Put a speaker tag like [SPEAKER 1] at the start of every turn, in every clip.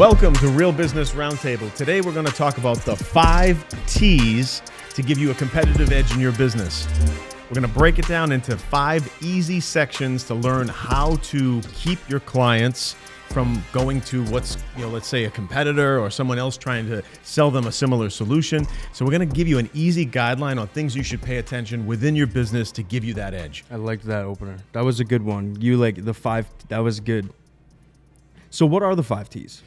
[SPEAKER 1] Welcome to Real Business Roundtable. Today we're going to talk about the 5 T's to give you a competitive edge in your business. We're going to break it down into 5 easy sections to learn how to keep your clients from going to what's, let's say a competitor or someone else trying to sell them a similar solution. So we're going to give you an easy guideline on things you should pay attention within your business to give you that edge.
[SPEAKER 2] I liked that opener. That was a good one. You like the 5, that was good. So what are the 5 T's?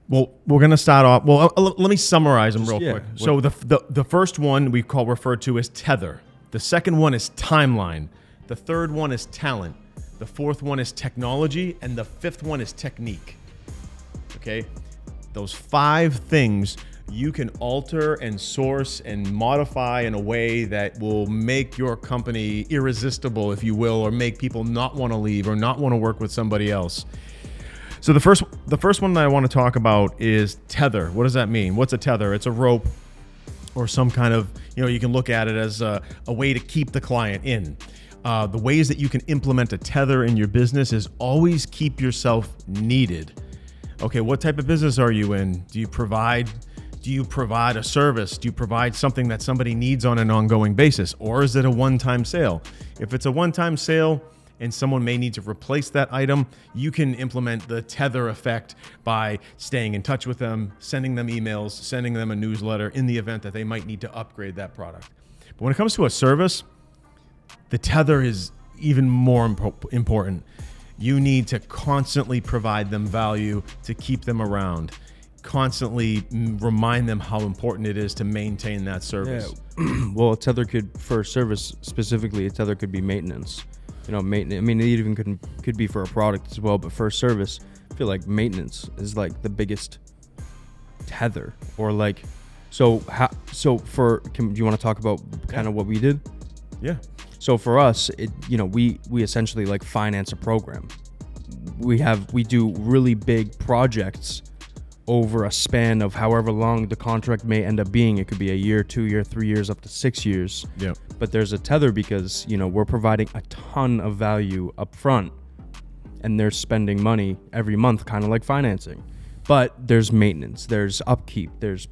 [SPEAKER 1] Well, we're going to start off. Well, let me summarize them real quick. So the first one we referred to as TETHER. The second one is timeline. The third one is talent. The fourth one is technology. And the fifth one is technique. Okay? Those 5 things you can alter and source and modify in a way that will make your company irresistible, if you will, or make people not want to leave or not want to work with somebody else. So the first one that I want to talk about is tether. What does that mean? What's a tether? It's a rope or some kind of, you can look at it as a way to keep the client in. The ways that you can implement a tether in your business is always keep yourself needed. Okay, what type of business are you in? Do you provide a service? Do you provide something that somebody needs on an ongoing basis? Or is it a one-time sale? If it's a one-time sale, and someone may need to replace that item, you can implement the tether effect by staying in touch with them, sending them emails, sending them a newsletter in the event that they might need to upgrade that product. But when it comes to a service, the tether is even more important. You need to constantly provide them value to keep them around. Constantly remind them how important it is to maintain that service.
[SPEAKER 2] Yeah. Well, a tether for service specifically, a tether could be maintenance. Maintenance. I mean, it even could be for a product as well, but for a service, I feel like maintenance is like the biggest tether. Or like, do you want to talk about kind of what we did?
[SPEAKER 1] Yeah.
[SPEAKER 2] So for us, we essentially like finance a program. We do really big projects over a span of however long the contract may end up being. It could be a year, 2 year, 3 years, up to 6 years.
[SPEAKER 1] Yeah.
[SPEAKER 2] But there's a tether because, we're providing a ton of value up front and they're spending money every month, kind of like financing. But there's maintenance, there's upkeep, there's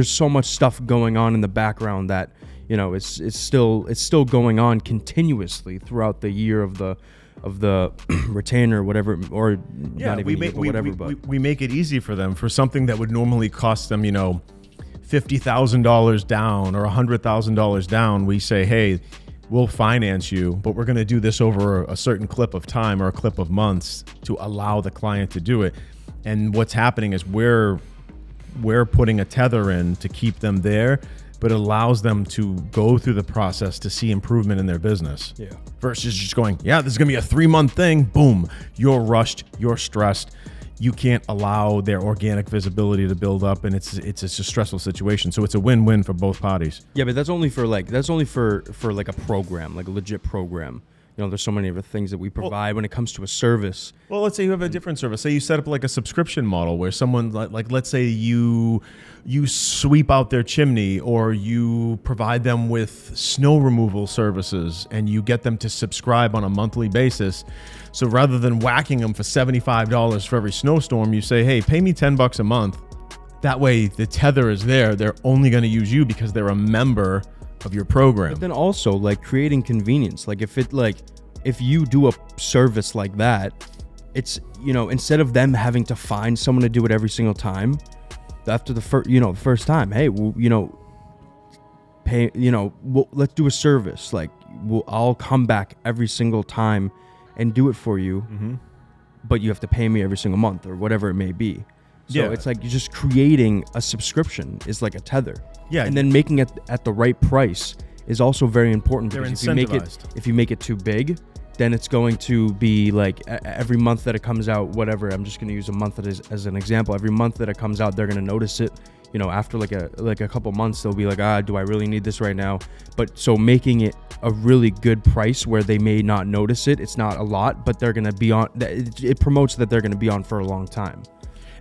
[SPEAKER 2] so much stuff going on in the background that, it's still going on continuously throughout the year of the retainer, whatever, or
[SPEAKER 1] yeah,
[SPEAKER 2] not even
[SPEAKER 1] we make it easy for them for something that would normally cost them, $50,000 down or $100,000 down. We say, hey, we'll finance you, but we're going to do this over a certain clip of time or a clip of months to allow the client to do it. And what's happening is we're putting a tether in to keep them there, but it allows them to go through the process to see improvement in their business. Yeah. Versus just going, this is going to be a 3-month thing. Boom. You're rushed. You're stressed. You can't allow their organic visibility to build up, and it's a stressful situation. So it's a win-win for both parties.
[SPEAKER 2] Yeah, but that's only for a program, like a legit program. There's so many other things that we provide when it comes to a service.
[SPEAKER 1] Well, let's say you have a different service. Say you set up like a subscription model where someone, like let's say you sweep out their chimney, or you provide them with snow removal services and you get them to subscribe on a monthly basis. So rather than whacking them for $75 for every snowstorm, you say, hey, pay me $10 a month. That way the tether is there. They're only going to use you because they're a member of your program.
[SPEAKER 2] But then also like creating convenience. Like if you do a service like that, it's, instead of them having to find someone to do it every single time, after the first time, hey, pay, let's do a service. Like I'll come back every single time and do it for you, but you have to pay me every single month or whatever it may be. So it's like you're just creating a subscription is like a tether. Yeah. And then making it at the right price is also very important.
[SPEAKER 1] They're
[SPEAKER 2] because
[SPEAKER 1] incentivized.
[SPEAKER 2] if you make it too big, then it's going to be like every month that it comes out, whatever. I'm just going to use a month as an example. Every month that it comes out, they're going to notice it. After like a couple months, they'll be like, do I really need this right now? But so making it a really good price where they may not notice it. It's not a lot, but they're going to be on. It promotes that they're going to be on for a long time.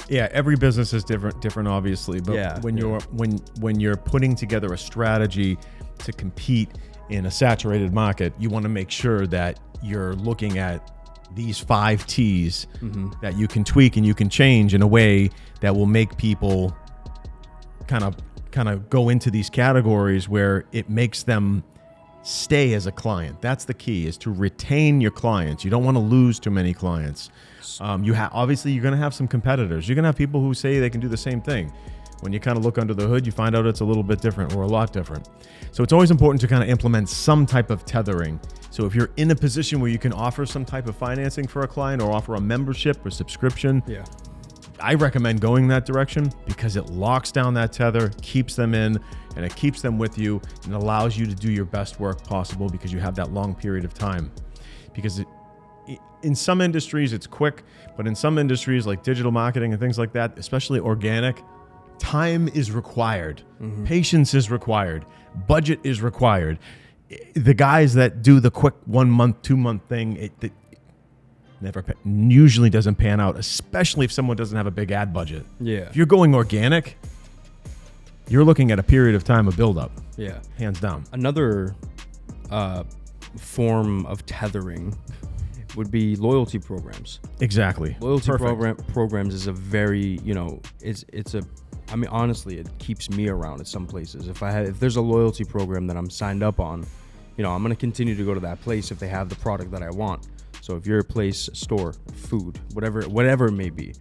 [SPEAKER 1] Yeah, every business is different, obviously. But when you're putting together a strategy to compete in a saturated market, you want to make sure that you're looking at these 5 T's that you can tweak and you can change in a way that will make people kind of go into these categories where it makes them stay as a client. That's the key, is to retain your clients. You don't want to lose too many clients. Obviously you're going to have some competitors. You're going to have people who say they can do the same thing. When you kind of look under the hood, you find out it's a little bit different or a lot different. So it's always important to kind of implement some type of tethering. So if you're in a position where you can offer some type of financing for a client or offer a membership or subscription, I recommend going that direction because it locks down that tether, keeps them in, and it keeps them with you, and allows you to do your best work possible because you have that long period of time. Because in some industries, it's quick, but in some industries like digital marketing and things like that, especially organic, time is required. Patience is required. Budget is required. The guys that do the quick 1 month, 2 month thing, it usually doesn't pan out, especially if someone doesn't have a big ad budget. If you're going organic, you're looking at a period of time of buildup. Hands down.
[SPEAKER 2] Another form of tethering would be loyalty programs.
[SPEAKER 1] Exactly.
[SPEAKER 2] Loyalty programs is a very, I mean, honestly, it keeps me around at some places. If there's a loyalty program that I'm signed up on, I'm going to continue to go to that place if they have the product that I want. So if you're a place, store, food, whatever it may be,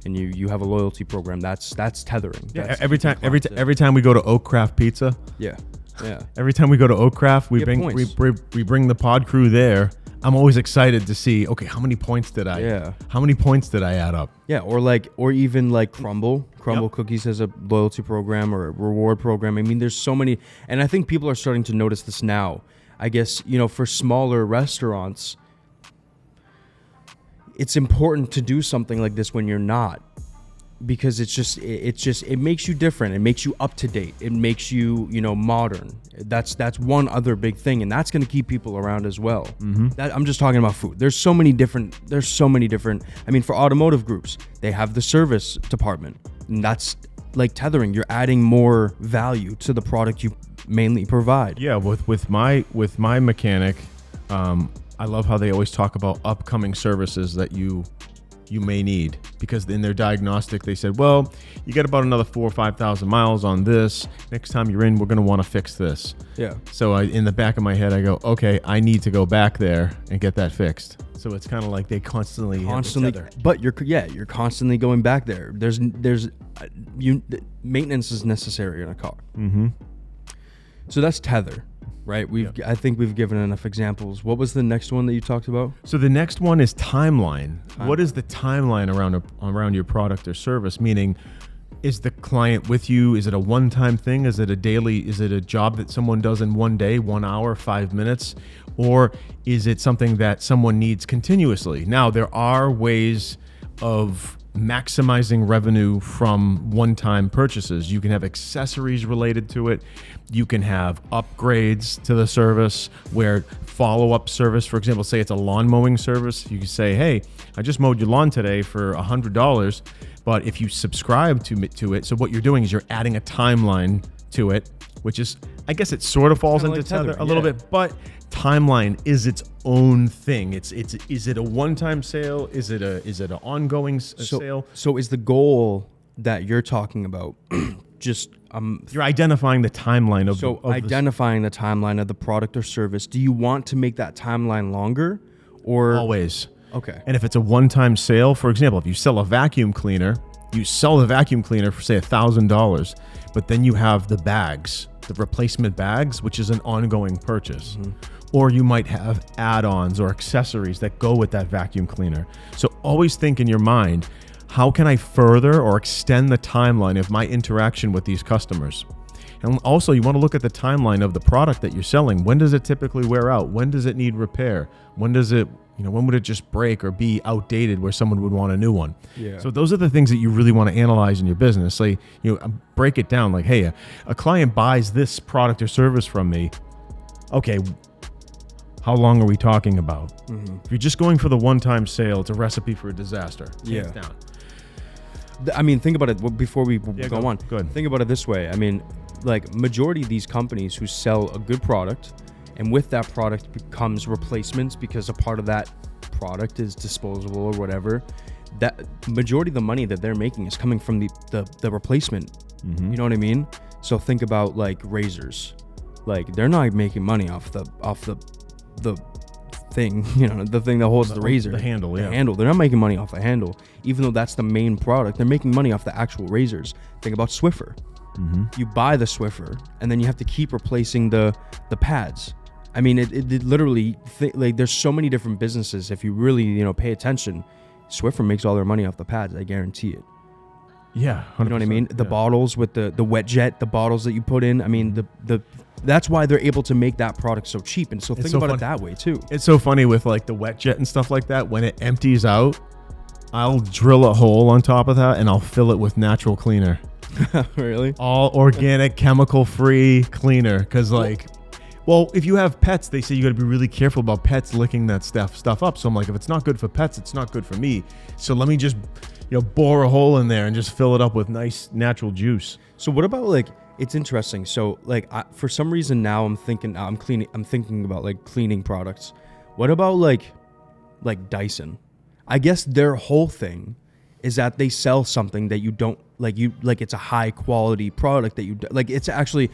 [SPEAKER 2] and you have a loyalty program, that's tethering.
[SPEAKER 1] Yeah. Every time we go to Oak Craft Pizza. Every time we go to Oak Craft, we bring the pod crew there. I'm always excited to see, okay, how many points did I add up?
[SPEAKER 2] Or even like Crumble Cookies has a loyalty program or a reward program. I mean, there's so many, and I think people are starting to notice this now. I guess, for smaller restaurants, it's important to do something like this when you're not, because it makes you different. It makes you up to date. It makes you, modern. That's one other big thing, and that's going to keep people around as well. I'm just talking about food. There's so many different. I mean, for automotive groups, they have the service department, and that's like tethering. You're adding more value to the product you mainly provide.
[SPEAKER 1] Yeah, with my mechanic, I love how they always talk about upcoming services that you may need, because in their diagnostic they said, well, you get about another 4,000 or 5,000 miles on this. Next time you're in, we're going to want to fix this. So in the back of my head, I go, okay, I need to go back there and get that fixed. So it's kind of like they constantly,
[SPEAKER 2] but you're constantly going back there. There's maintenance is necessary in a car. So that's tether. Right. I think we've given enough examples. What was the next one that you talked about?
[SPEAKER 1] So the next one is timeline. What is the timeline around your product or service? Meaning, is the client with you? Is it a one-time thing? Is it a daily? Is it a job that someone does in 1 day, 1 hour, 5 minutes? Or is it something that someone needs continuously? Now, there are ways of maximizing revenue from one-time purchases. You can have accessories related to it. You can have upgrades to the service where follow-up service, for example, say it's a lawn mowing service. You can say, hey, I just mowed your lawn today for $100, but if you subscribe to it, so what you're doing is you're adding a timeline to it, which is, I guess it sort of falls into tether a little bit, but timeline is its own thing. Is it a one-time sale? Is it an ongoing sale?
[SPEAKER 2] So is the goal that you're talking about just
[SPEAKER 1] you're identifying the timeline of
[SPEAKER 2] the timeline of the product or service. Do you want to make that timeline longer, or
[SPEAKER 1] always?
[SPEAKER 2] Okay.
[SPEAKER 1] And if it's a one-time sale, for example, if you sell a vacuum cleaner, you sell the vacuum cleaner for say $1,000, but then you have the bags, the replacement bags, which is an ongoing purchase. Or you might have add-ons or accessories that go with that vacuum cleaner. So always think in your mind, how can I further or extend the timeline of my interaction with these customers? And also you want to look at the timeline of the product that you're selling. When does it typically wear out? When does it need repair? When would it just break or be outdated where someone would want a new one? So those are the things that you really want to analyze in your business. Like, break it down like, hey, a client buys this product or service from me. Okay, how long are we talking about? If you're just going for the one-time sale, it's a recipe for a disaster. Hands down.
[SPEAKER 2] I mean, think about it before we go on.
[SPEAKER 1] Go ahead.
[SPEAKER 2] Think about it this way. I mean, like majority of these companies who sell a good product, and with that product becomes replacements because a part of that product is disposable or whatever, that majority of the money that they're making is coming from the replacement. You know what I mean? So think about like razors. Like they're not making money off the thing, you know, the thing that holds the razor.
[SPEAKER 1] The handle,
[SPEAKER 2] The handle. They're not making money off the handle. Even though that's the main product, they're making money off the actual razors. Think about Swiffer. You buy the Swiffer and then you have to keep replacing the pads. I mean, it literally, like there's so many different businesses. If you really, you know, pay attention, Swiffer makes all their money off the pads. I guarantee it.
[SPEAKER 1] Yeah. 100%.
[SPEAKER 2] You know what I mean? The bottles with the wet jet, the bottles that you put in. I mean, that's why they're able to make that product so cheap. And so think about it that way too.
[SPEAKER 1] It's so funny with like the wet jet and stuff like that. When it empties out, I'll drill a hole on top of that and I'll fill it with natural cleaner.
[SPEAKER 2] Really?
[SPEAKER 1] All organic, chemical-free cleaner. Because like, well, if you have pets, they say you got to be really careful about pets licking that stuff up. So I'm like, if it's not good for pets, it's not good for me. So let me just, you know, bore a hole in there and just fill it up with nice natural juice.
[SPEAKER 2] So what about like, it's interesting. So like, for some reason now I'm thinking about like cleaning products. What about like Dyson? I guess their whole thing is that they sell something that you don't like. It's a high quality product that you like. It's actually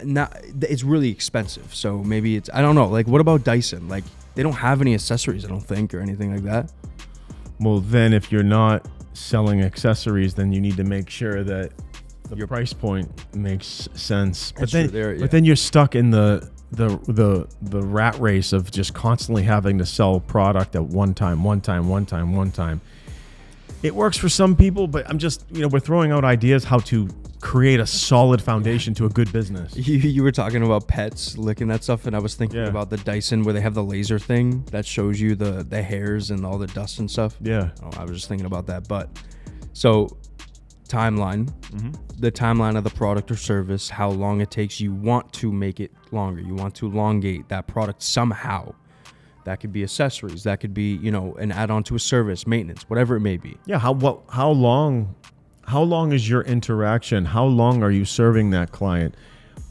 [SPEAKER 2] not. It's really expensive. So maybe it's, I don't know. Like, what about Dyson? Like, they don't have any accessories, I don't think, or anything like that.
[SPEAKER 1] Well, then if you're not selling accessories, then you need to make sure that your price point makes sense. But then you're stuck in the rat race of just constantly having to sell product at one time. It works for some people, but I'm just, you know, we're throwing out ideas how to create a solid foundation to a good business.
[SPEAKER 2] You were talking about pets licking that stuff, and I was thinking about the Dyson where they have the laser thing that shows you the hairs and all the dust and stuff.
[SPEAKER 1] Yeah.
[SPEAKER 2] Oh, I was just thinking about that. But so timeline, the timeline of the product or service, how long it takes, you want to make it longer. You want to elongate that product somehow. That could be accessories. That could be, you know, an add-on to a service, maintenance, whatever it may be.
[SPEAKER 1] Yeah. How long is your interaction? How long are you serving that client?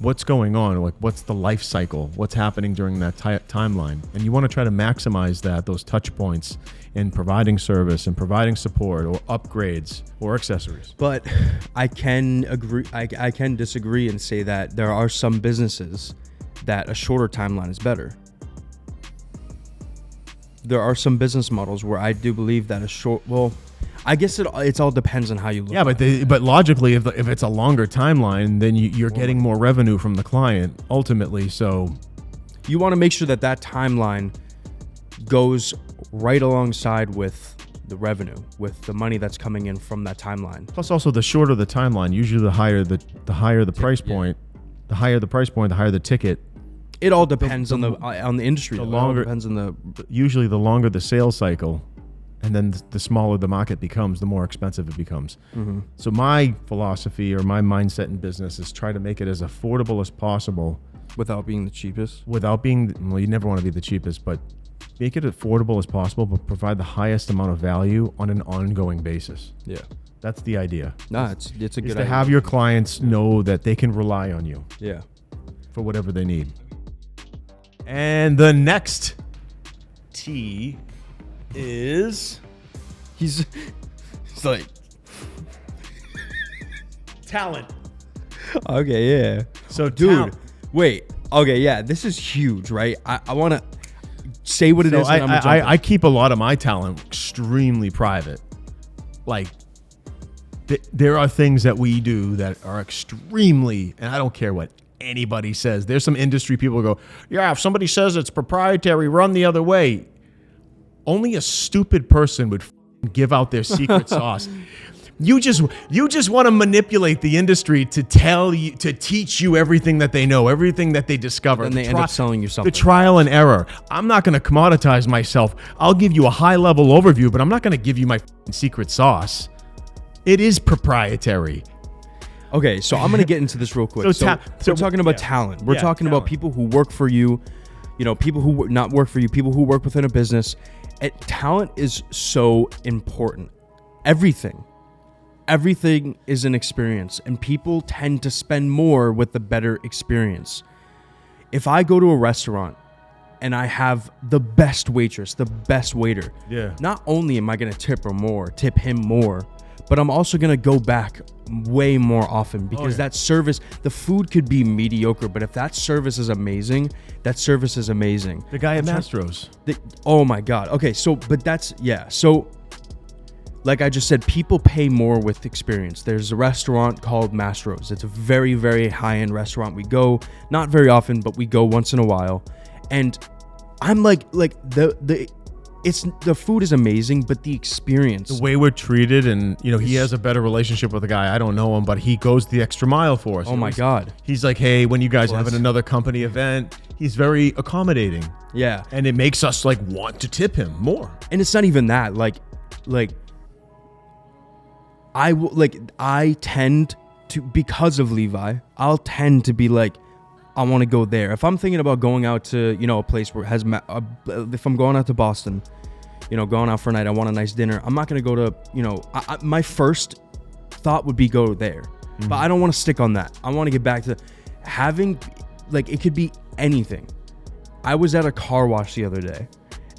[SPEAKER 1] What's going on? Like, what's the life cycle? What's happening during that timeline? And you want to try to maximize those touch points in providing service and providing support or upgrades or accessories.
[SPEAKER 2] But I can agree. I can disagree and say that there are some businesses that a shorter timeline is better. There are some business models where I do believe that I guess it all depends on how you look.
[SPEAKER 1] Yeah, but logically, if it's a longer timeline, then you're getting more revenue from the client ultimately. So
[SPEAKER 2] you want to make sure that timeline goes right alongside with the revenue, with the money that's coming in from that timeline.
[SPEAKER 1] Plus, also the shorter the timeline, usually the higher the price point. The higher the price point, the higher the ticket.
[SPEAKER 2] It all depends on the industry.
[SPEAKER 1] Usually the longer the sales cycle, and then the smaller the market becomes, the more expensive it becomes. So my philosophy or my mindset in business is try to make it as affordable as possible.
[SPEAKER 2] Without being the cheapest?
[SPEAKER 1] Well, you never want to be the cheapest, but make it affordable as possible, but provide the highest amount of value on an ongoing basis.
[SPEAKER 2] Yeah.
[SPEAKER 1] That's the idea.
[SPEAKER 2] No, it's a good idea.
[SPEAKER 1] To have your clients know that they can rely on you.
[SPEAKER 2] Yeah.
[SPEAKER 1] For whatever they need. And the next T is...
[SPEAKER 2] He's like...
[SPEAKER 1] talent.
[SPEAKER 2] Okay, yeah.
[SPEAKER 1] So,
[SPEAKER 2] dude, wait. Okay, yeah, this is huge, right? I want to say what it is.
[SPEAKER 1] I keep a lot of my talent extremely private. Like, there are things that we do that are extremely, and I don't care what anybody says. There's some industry people who go, yeah, if somebody says it's proprietary, run the other way. Only a stupid person would give out their secret sauce. You just want to manipulate the industry to teach you everything that they know, everything that they discover.
[SPEAKER 2] And they end up selling you something.
[SPEAKER 1] The trial and error. I'm not going to commoditize myself. I'll give you a high level overview, but I'm not going to give you my secret sauce. It is proprietary.
[SPEAKER 2] Okay, so I'm going to get into this real quick. So we're talking about talent. We're talking about people who work for you, people who not work for you, people who work within a business. Talent is so important. Everything is an experience, and people tend to spend more with the better experience. If I go to a restaurant and I have the best waitress, the best waiter.
[SPEAKER 1] Yeah.
[SPEAKER 2] Not only am I going to tip him more, but I'm also going to go back way more often because that service, the food could be mediocre, but if that service is amazing, that service is amazing.
[SPEAKER 1] The guy at Mastro's.
[SPEAKER 2] Oh my God. Okay. So, but that's, yeah. So like I just said, people pay more with experience. There's a restaurant called Mastro's. It's a very, very high-end restaurant. We go, not very often, but we go once in a while. And I'm like the food is amazing, but the experience,
[SPEAKER 1] the way we're treated, and he has a better relationship with the guy. I don't know him, but he goes the extra mile for us.
[SPEAKER 2] Oh my God.
[SPEAKER 1] He's like, hey, when you guys are having another company event, he's very accommodating.
[SPEAKER 2] Yeah.
[SPEAKER 1] And it makes us like want to tip him more.
[SPEAKER 2] And it's not even that. I tend to, because of Levi, I'll tend to be like, I want to go there. If I'm thinking about going out to, a place where it has, if I'm going out to Boston, going out for a night, I want a nice dinner. I'm not going to go to, my first thought would be go there. Mm-hmm. But I don't want to stick on that. I want to get back to having, it could be anything. I was at a car wash the other day,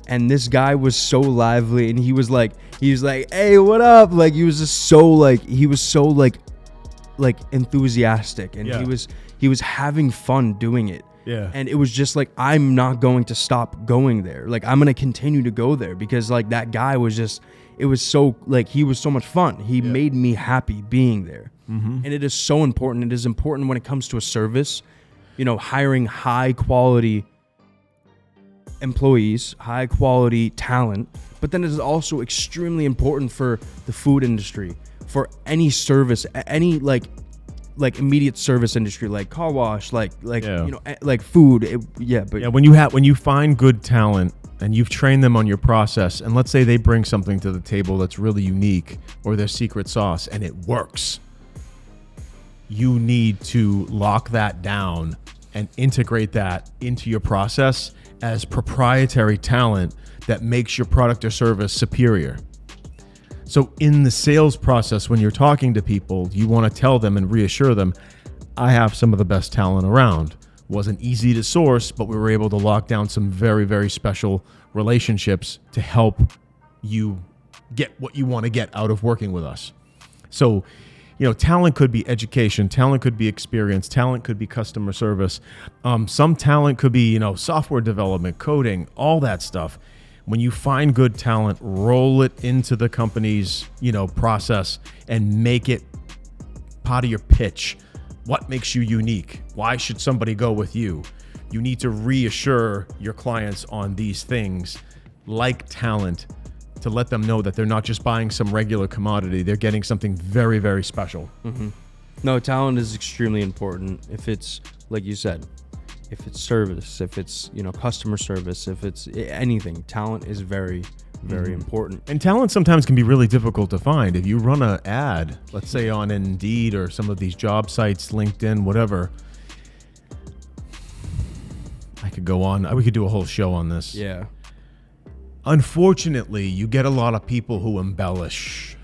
[SPEAKER 2] and this guy was so lively, and he was like, hey, what up? Like, he was just so enthusiastic, and he was having fun doing it.
[SPEAKER 1] Yeah.
[SPEAKER 2] And it was just like, I'm not going to stop going there. Like, I'm going to continue to go there because that guy was just, it was so, he was so much fun. He made me happy being there. Mm-hmm. And it is so important. It is important when it comes to a service, hiring high quality employees, high quality talent, but then it is also extremely important for the food industry, for any service, any immediate service industry, like car wash, like food.
[SPEAKER 1] When you find good talent and you've trained them on your process, and let's say they bring something to the table that's really unique or their secret sauce and it works, you need to lock that down and integrate that into your process as proprietary talent that makes your product or service superior. So in the sales process, when you're talking to people, you want to tell them and reassure them, I have some of the best talent around. Wasn't easy to source, but we were able to lock down some very, very special relationships to help you get what you want to get out of working with us. So, talent could be education, talent could be experience, talent could be customer service. Some talent could be, software development, coding, all that stuff. When you find good talent, roll it into the company's, process and make it part of your pitch. What makes you unique? Why should somebody go with you? You need to reassure your clients on these things, like talent, to let them know that they're not just buying some regular commodity. They're getting something very, very special.
[SPEAKER 2] Mm-hmm. No, talent is extremely important. If it's, like you said, if it's service, if it's, customer service, if it's anything, talent is very, very important.
[SPEAKER 1] And talent sometimes can be really difficult to find. If you run an ad, let's say on Indeed or some of these job sites, LinkedIn, whatever, I could go on. We could do a whole show on this.
[SPEAKER 2] Yeah.
[SPEAKER 1] Unfortunately, you get a lot of people who embellish.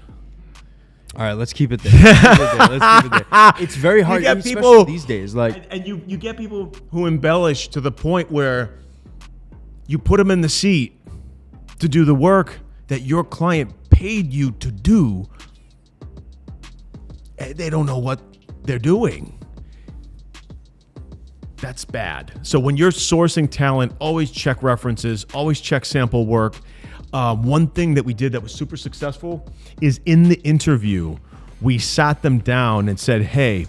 [SPEAKER 2] All right, let's keep it there. Let's keep it there. It's very hard,
[SPEAKER 1] you get people
[SPEAKER 2] these days.
[SPEAKER 1] And you get people who embellish to the point where you put them in the seat to do the work that your client paid you to do. And they don't know what they're doing. That's bad. So when you're sourcing talent, always check references, always check sample work. One thing that we did that was super successful is in the interview, we sat them down and said, hey,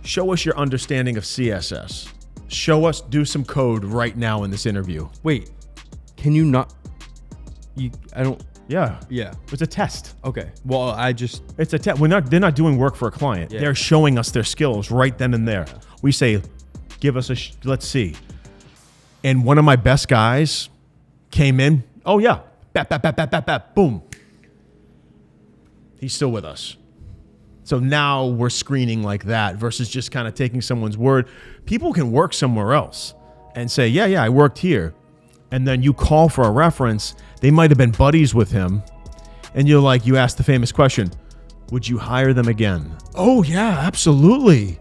[SPEAKER 1] show us your understanding of CSS. Show us, do some code right now in this interview.
[SPEAKER 2] Wait, can you not?
[SPEAKER 1] Yeah.
[SPEAKER 2] Yeah.
[SPEAKER 1] It's a test.
[SPEAKER 2] Okay. Well,
[SPEAKER 1] it's a test. They're not doing work for a client. Yeah. They're showing us their skills right then and there. Yeah. We say, give us let's see. And one of my best guys came in. Oh yeah. Bap, boom. He's still with us. So now we're screening like that versus just kind of taking someone's word. People can work somewhere else and say, yeah, I worked here. And then you call for a reference. They might have been buddies with him. And you ask the famous question, would you hire them again? Oh yeah, absolutely.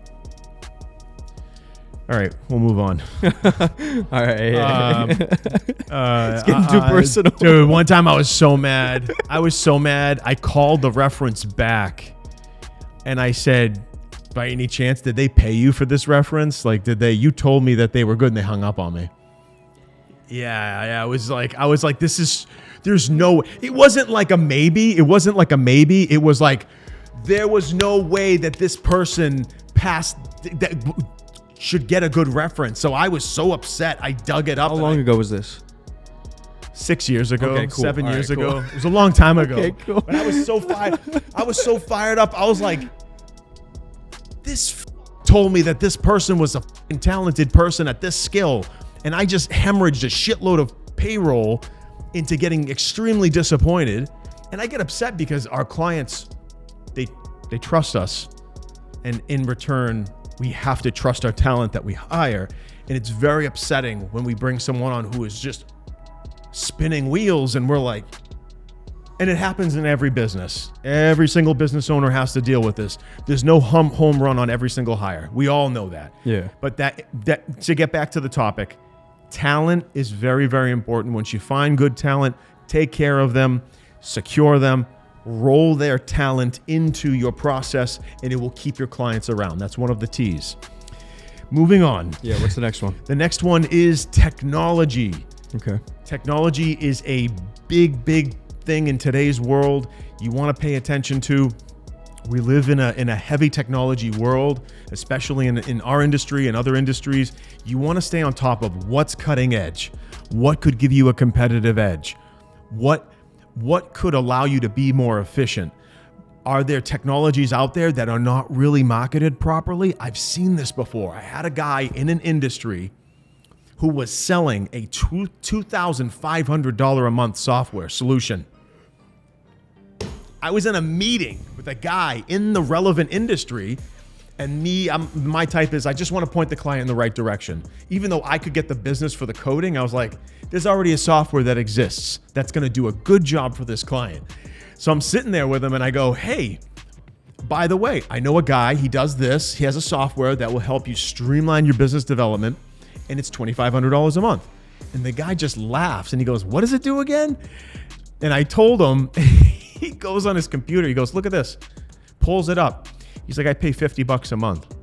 [SPEAKER 1] All right, we'll move on.
[SPEAKER 2] All right.
[SPEAKER 1] It's
[SPEAKER 2] getting too personal.
[SPEAKER 1] Dude, one time I was so mad. I called the reference back and I said, by any chance, did they pay you for this reference? Like, you told me that they were good and they hung up on me. Yeah. I was like, there's no, it wasn't like a maybe. It was like, there was no way that this person that should get a good reference. So I was so upset. I dug it up.
[SPEAKER 2] How long ago was this?
[SPEAKER 1] 6 years ago,
[SPEAKER 2] okay, cool.
[SPEAKER 1] 7 years ago.
[SPEAKER 2] Cool.
[SPEAKER 1] It was a long time ago.
[SPEAKER 2] Okay, cool.
[SPEAKER 1] But I was so fired up. I was like, this told me that this person was a talented person at this skill. And I just hemorrhaged a shitload of payroll into getting extremely disappointed. And I get upset because our clients, they trust us. And in return, we have to trust our talent that we hire. And it's very upsetting when we bring someone on who is just spinning wheels and we're like, and it happens in every business. Every single business owner has to deal with this. There's no home run on every single hire. We all know that.
[SPEAKER 2] Yeah.
[SPEAKER 1] But that to get back to the topic, talent is very, very important. Once you find good talent, take care of them, secure them, roll their talent into your process, and it will keep your clients around. That's one of the T's. Moving on.
[SPEAKER 2] Yeah, what's the next one?
[SPEAKER 1] The next one is technology.
[SPEAKER 2] Okay.
[SPEAKER 1] Technology is a big, big thing in today's world. You want to pay attention to. We live in a heavy technology world, especially in our industry and other industries. You want to stay on top of what's cutting edge, what could give you a competitive edge, what could allow you to be more efficient. Are there technologies out there that are not really marketed properly? I've seen this before. I had a guy in an industry who was selling a $2,500 a month software solution. I was in a meeting with a guy in the relevant industry, and my type is I just want to point the client in the right direction. Even though I could get the business for the coding, I was like, there's already a software that exists that's going to do a good job for this client. So I'm sitting there with him and I go, hey, by the way, I know a guy, he does this. He has a software that will help you streamline your business development, and it's $2,500 a month. And the guy just laughs and he goes, what does it do again? And I told him, he goes on his computer, he goes, look at this, pulls it up. He's like, I pay $50 a month.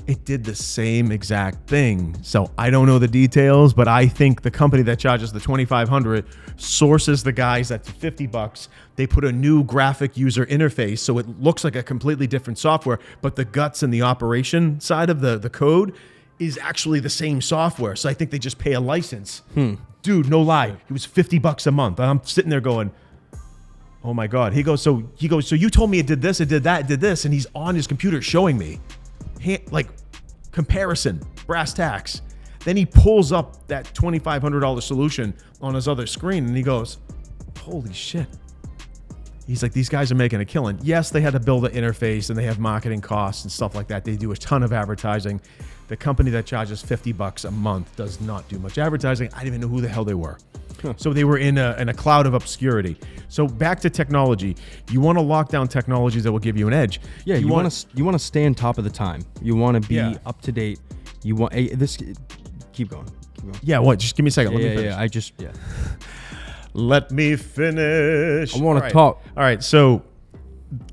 [SPEAKER 1] It did the same exact thing. So I don't know the details, but I think the company that charges the $2,500 sources the guys at $50. They put a new graphic user interface, so it looks like a completely different software, but the guts and the operation side of the code is actually the same software. So I think they just pay a license. Dude, no lie. It was $50 a month. And I'm sitting there going, oh my God. He goes, so you told me it did this, it did that, it did this. And he's on his computer showing me like comparison, brass tacks. Then he pulls up that $2,500 solution on his other screen and he goes, holy shit. He's like, these guys are making a killing. Yes, they had to build an interface and they have marketing costs and stuff like that. They do a ton of advertising. The company that charges $50 a month does not do much advertising. I didn't even know who the hell they were. So they were in a cloud of obscurity. So back to technology. You want to lock down technologies that will give you an edge.
[SPEAKER 2] Yeah, you want to stay on top of the time. You want to be up to date. You want this. Keep going.
[SPEAKER 1] Yeah, what? Just give me a second. Let me finish. Let me finish.
[SPEAKER 2] I want to talk.
[SPEAKER 1] All right. So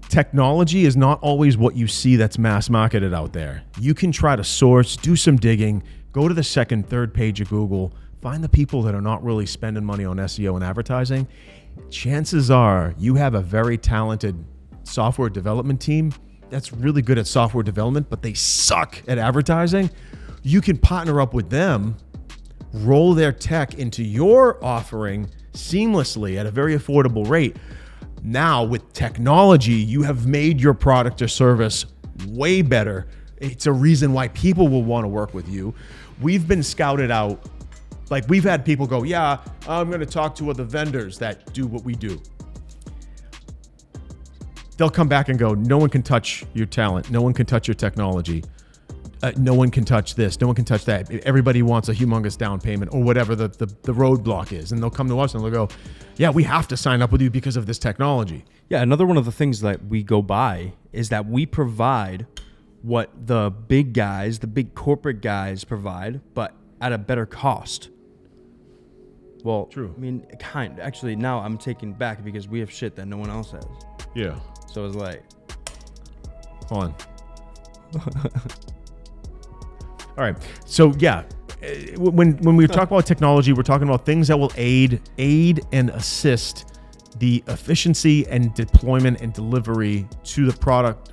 [SPEAKER 1] technology is not always what you see that's mass marketed out there. You can try to source, do some digging, go to the second, third page of Google, find the people that are not really spending money on SEO and advertising. Chances are you have a very talented software development team that's really good at software development, but they suck at advertising. You can partner up with them, roll their tech into your offering seamlessly at a very affordable rate. Now with technology, you have made your product or service way better. It's a reason why people will want to work with you. We've been scouted out. Like we've had people go, yeah, I'm going to talk to other vendors that do what we do. They'll come back and go, no one can touch your talent. No one can touch your technology. No one can touch this. No one can touch that. Everybody wants a humongous down payment or whatever the roadblock is. And they'll come to us and they'll go, yeah, we have to sign up with you because of this technology.
[SPEAKER 2] Yeah, another one of the things that we go by is that we provide what the big guys, the big corporate guys provide, but at a better cost. Well,
[SPEAKER 1] True.
[SPEAKER 2] I mean, actually, now I'm taking back because we have shit that no one else has.
[SPEAKER 1] Yeah.
[SPEAKER 2] So it's like,
[SPEAKER 1] Hold on. All right. So yeah, when we talk about technology, we're talking about things that will aid and assist the efficiency and deployment and delivery to the product.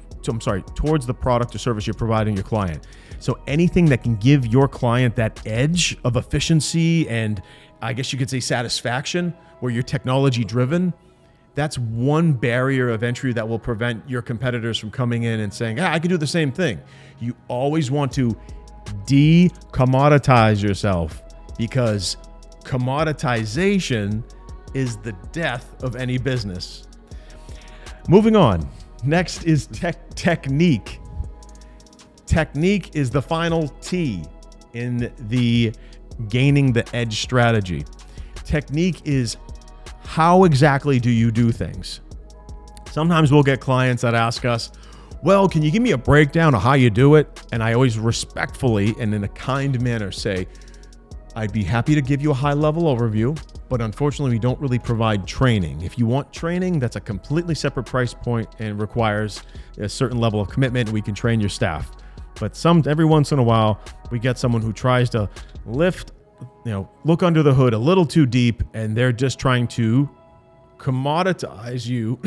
[SPEAKER 1] Towards the product or service you're providing your client. So anything that can give your client that edge of efficiency and I guess you could say satisfaction, where you're technology driven, that's one barrier of entry that will prevent your competitors from coming in and saying, I can do the same thing. You always want to de-commoditize yourself, because commoditization is the death of any business. Moving on. Next is technique. Technique is the final T in the gaining the edge strategy. Technique is how exactly do you do things? Sometimes we'll get clients that ask us, well, can you give me a breakdown of how you do it? And I always respectfully and in a kind manner say, I'd be happy to give you a high-level overview, but unfortunately, we don't really provide training. If you want training, that's a completely separate price point and requires a certain level of commitment. We can train your staff. But every once in a while, we get someone who tries to look under the hood a little too deep, and they're just trying to commoditize you,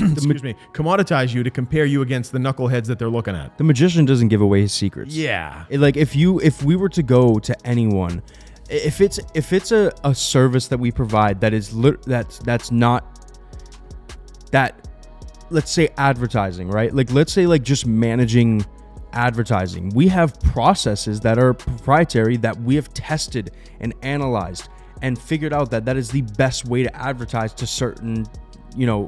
[SPEAKER 1] commoditize you to compare you against the knuckleheads that they're looking at.
[SPEAKER 2] The magician doesn't give away his secrets.
[SPEAKER 1] Yeah.
[SPEAKER 2] Like if we were to go to anyone, if it's a service that we provide that is that's not that, let's say advertising, right? Like let's say like just managing advertising. We have processes that are proprietary that we have tested and analyzed and figured out that is the best way to advertise to certain,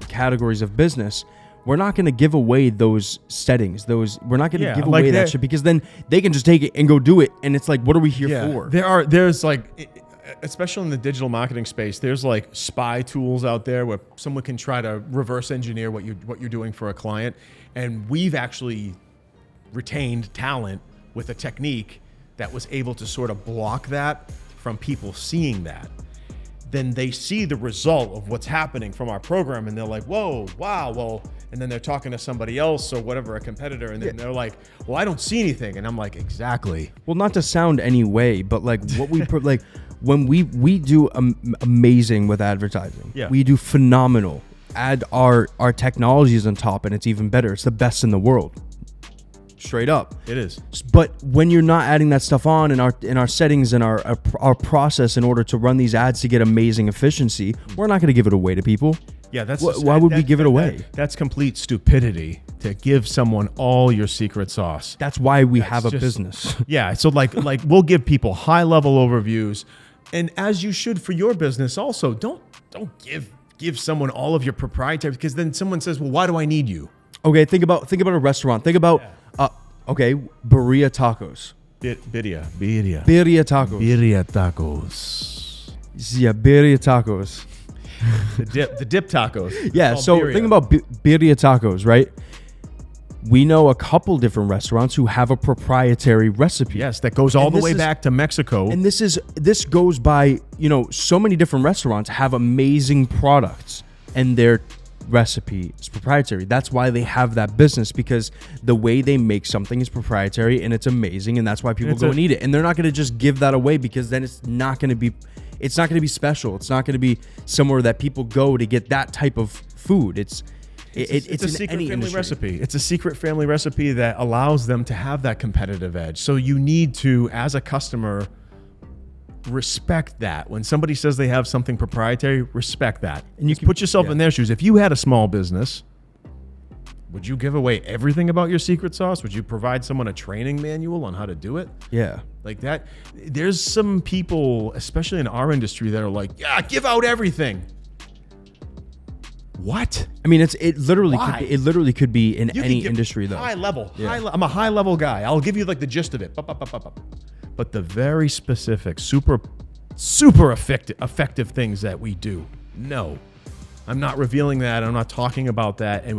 [SPEAKER 2] categories of business. We're not going to give away those settings. We're not going to give away that shit, because then they can just take it and go do it. And it's like, what are we here for?
[SPEAKER 1] There's like, especially in the digital marketing space, there's like spy tools out there where someone can try to reverse engineer what you're doing for a client. And we've actually retained talent with a technique that was able to sort of block that from people seeing that. Then they see the result of what's happening from our program and they're like, whoa, wow, well, and then they're talking to somebody else or whatever, a competitor, and then they're like, well, I don't see anything. And I'm like, exactly.
[SPEAKER 2] Well, not to sound any way, but like what we like when we do amazing with advertising.
[SPEAKER 1] Yeah.
[SPEAKER 2] We do phenomenal. Add our technologies on top and it's even better. It's the best in the world. Straight up.
[SPEAKER 1] It is.
[SPEAKER 2] But when you're not adding that stuff on in our settings and our process in order to run these ads to get amazing efficiency, we're not going to give it away to people.
[SPEAKER 1] Yeah,
[SPEAKER 2] why would we give it away?
[SPEAKER 1] That's complete stupidity to give someone all your secret sauce.
[SPEAKER 2] That's why we have a business.
[SPEAKER 1] Yeah, so like we'll give people high-level overviews, and as you should for your business also. Don't give someone all of your proprietary, because then someone says, "Well, why do I need you?"
[SPEAKER 2] Okay, think about a restaurant. Think about birria tacos.
[SPEAKER 1] Birria
[SPEAKER 2] tacos.
[SPEAKER 1] Birria tacos.
[SPEAKER 2] Yeah, birria tacos.
[SPEAKER 1] The dip tacos.
[SPEAKER 2] Yeah, so
[SPEAKER 1] birria.
[SPEAKER 2] think about birria tacos, right? We know a couple different restaurants who have a proprietary recipe.
[SPEAKER 1] Yes, that goes all the way back to Mexico.
[SPEAKER 2] And this goes by, so many different restaurants have amazing products and their recipe is proprietary. That's why they have that business, because the way they make something is proprietary and it's amazing, and that's why people go and eat it. And they're not going to just give that away, because then it's not going to be special. It's not going to be somewhere that people go to get that type of food. It's
[SPEAKER 1] a secret family recipe. It's a secret family recipe that allows them to have that competitive edge. So you need to, as a customer, respect that. When somebody says they have something proprietary, respect that. And you can put yourself in their shoes. If you had a small business, would you give away everything about your secret sauce? Would you provide someone a training manual on how to do it?
[SPEAKER 2] Yeah.
[SPEAKER 1] Like that. There's some people, especially in our industry, that are like, yeah, give out everything. What?
[SPEAKER 2] I mean, it literally could be in any industry though.
[SPEAKER 1] High level. I'm a high level guy. I'll give you like the gist of it. But the very specific, super effective things that we do, no. I'm not revealing that. I'm not talking about that. And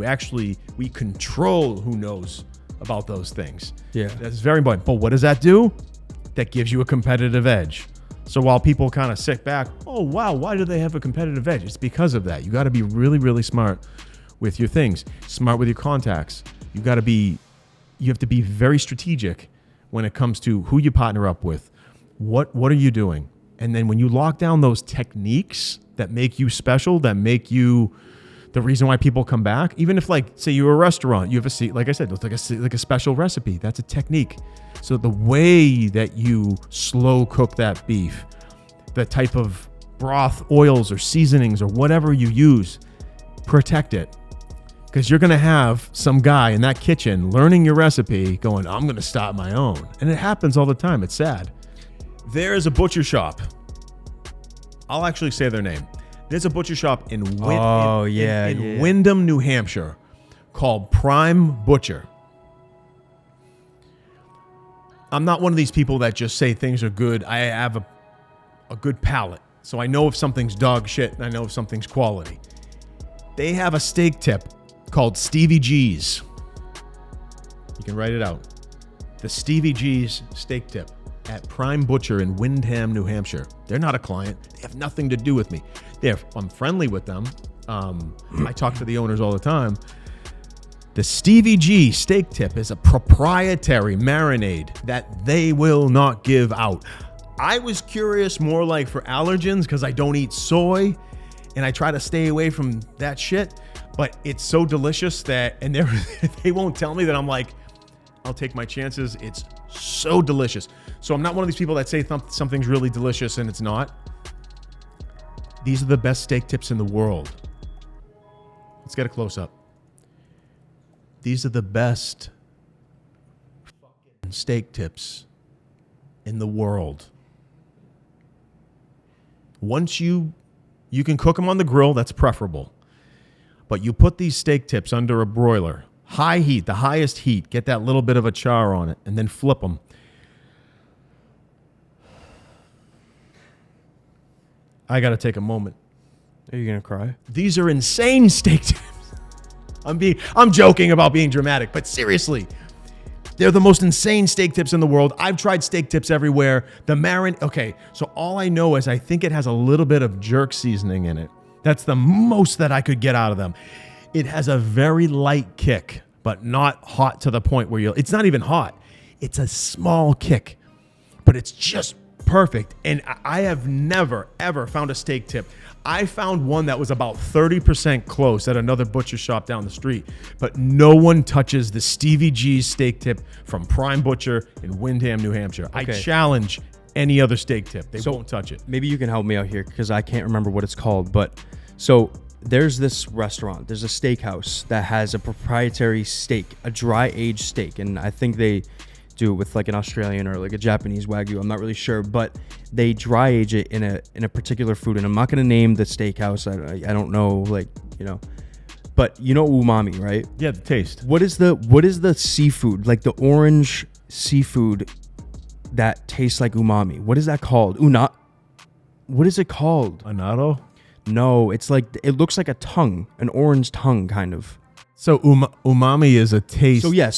[SPEAKER 1] we control who knows about those things.
[SPEAKER 2] Yeah.
[SPEAKER 1] That's very important. But what does that do? That gives you a competitive edge. So while people kind of sit back, oh, wow, why do they have a competitive edge? It's because of that. You got to be really, really smart with your things, smart with your contacts. You have to be very strategic when it comes to who you partner up with. What are you doing? And then when you lock down those techniques that make you special, that make you the reason why people come back, even if, like, say you're a restaurant, you have a seat, like I said, it's like a special recipe. That's a technique. So the way that you slow cook that beef, the type of broth, oils, or seasonings, or whatever you use, protect it. Because you're going to have some guy in that kitchen learning your recipe going, I'm going to start my own. And it happens all the time. It's sad. There's a butcher shop. I'll actually say their name. There's a butcher shop in Windham, New Hampshire called Prime Butcher. I'm not one of these people that just say things are good. I have a good palate. So I know if something's dog shit and I know if something's quality. They have a steak tip called Stevie G's. You can write it out. The Stevie G's steak tip at Prime Butcher in Windham, New Hampshire. They're not a client. They have nothing to do with me. I'm friendly with them. I talk to the owners all the time. The Stevie G steak tip is a proprietary marinade that they will not give out. I was curious more like for allergens because I don't eat soy and I try to stay away from that shit. But it's so delicious that, and they won't tell me that. I'm like, I'll take my chances. It's so delicious. So I'm not one of these people that say something's really delicious and it's not. These are the best steak tips in the world. Let's get a close up. These are the best fucking steak tips in the world. Once you can cook them on the grill, that's preferable. But you put these steak tips under a broiler, high heat, the highest heat, get that little bit of a char on it, and then flip them. I got to take a moment.
[SPEAKER 2] Are you going to cry?
[SPEAKER 1] These are insane steak tips. I'm joking about being dramatic, but seriously, they're the most insane steak tips in the world. I've tried steak tips everywhere. Okay, so all I know is I think it has a little bit of jerk seasoning in it. That's the most that I could get out of them. It has a very light kick, but not hot to the point where it's not even hot. It's a small kick, but it's just perfect. And I have never, ever found a steak tip. I found one that was about 30% close at another butcher shop down the street, but no one touches the Stevie G's steak tip from Prime Butcher in Windham, New Hampshire. Okay. I challenge any other steak tip. They won't touch it.
[SPEAKER 2] Maybe you can help me out here because I can't remember what it's called. But so there's this restaurant, there's a steakhouse that has a proprietary steak, a dry aged steak. And I think they do it with like an Australian or like a Japanese Wagyu. I'm not really sure, but they dry age it in a particular food. And I'm not going to name the steakhouse. I don't know, but you know umami, right?
[SPEAKER 1] Yeah, the taste.
[SPEAKER 2] What is the seafood, like the orange seafood that tastes like umami? What is that called? What is it called?
[SPEAKER 1] Annatto?
[SPEAKER 2] No, it's like, it looks like a tongue, an orange tongue kind of.
[SPEAKER 1] So umami is a taste.
[SPEAKER 2] So yeah,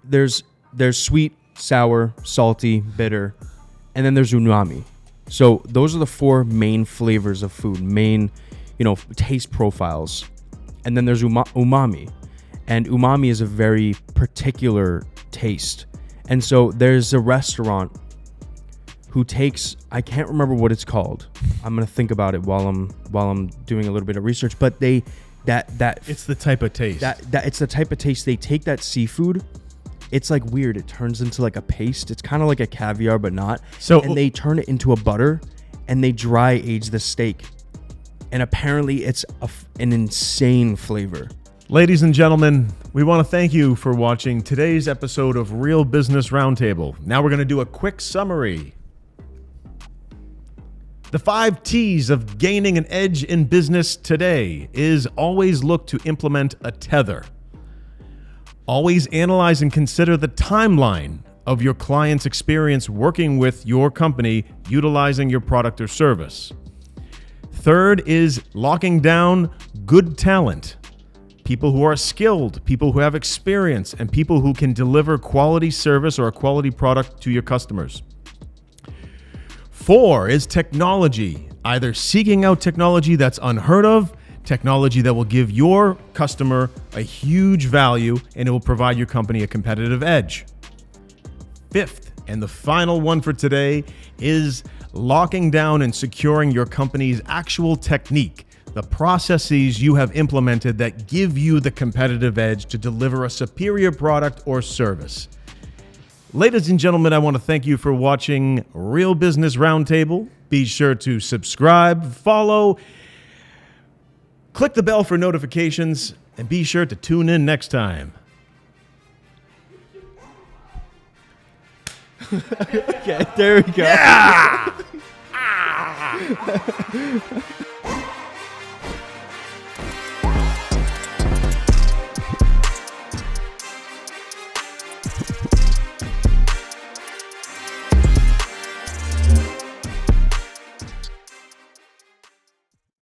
[SPEAKER 2] there's sweet, sour, salty, bitter, and then there's umami. So those are the four main flavors of food, main, taste profiles. And then there's umami. And umami is a very particular taste. And so there's a restaurant who takes, I can't remember what it's called. I'm going to think about it while I'm doing a little bit of research, but it's
[SPEAKER 1] the type of taste.
[SPEAKER 2] It's the type of taste. They take that seafood. It's like weird. It turns into like a paste. It's kind of like a caviar, but not. And they turn it into a butter and they dry age the steak. And apparently it's an insane flavor.
[SPEAKER 1] Ladies and gentlemen, we want to thank you for watching today's episode of Real Business Roundtable. Now we're going to do a quick summary. The 5 T's of gaining an edge in business today is always look to implement a tether. Always analyze and consider the timeline of your client's experience working with your company, utilizing your product or service. Third is locking down good talent. people who are skilled, people who have experience, and people who can deliver quality service or a quality product to your customers. 4 is technology, either seeking out technology that's unheard of, technology that will give your customer a huge value, and it will provide your company a competitive edge. 5th, and the final one for today, is locking down and securing your company's actual technique, the processes you have implemented that give you the competitive edge to deliver a superior product or service. Ladies and gentlemen, I want to thank you for watching Real Business Roundtable. Be sure to subscribe, follow, click the bell for notifications, and be sure to tune in next time.
[SPEAKER 2] Okay, there we go.
[SPEAKER 1] Yeah!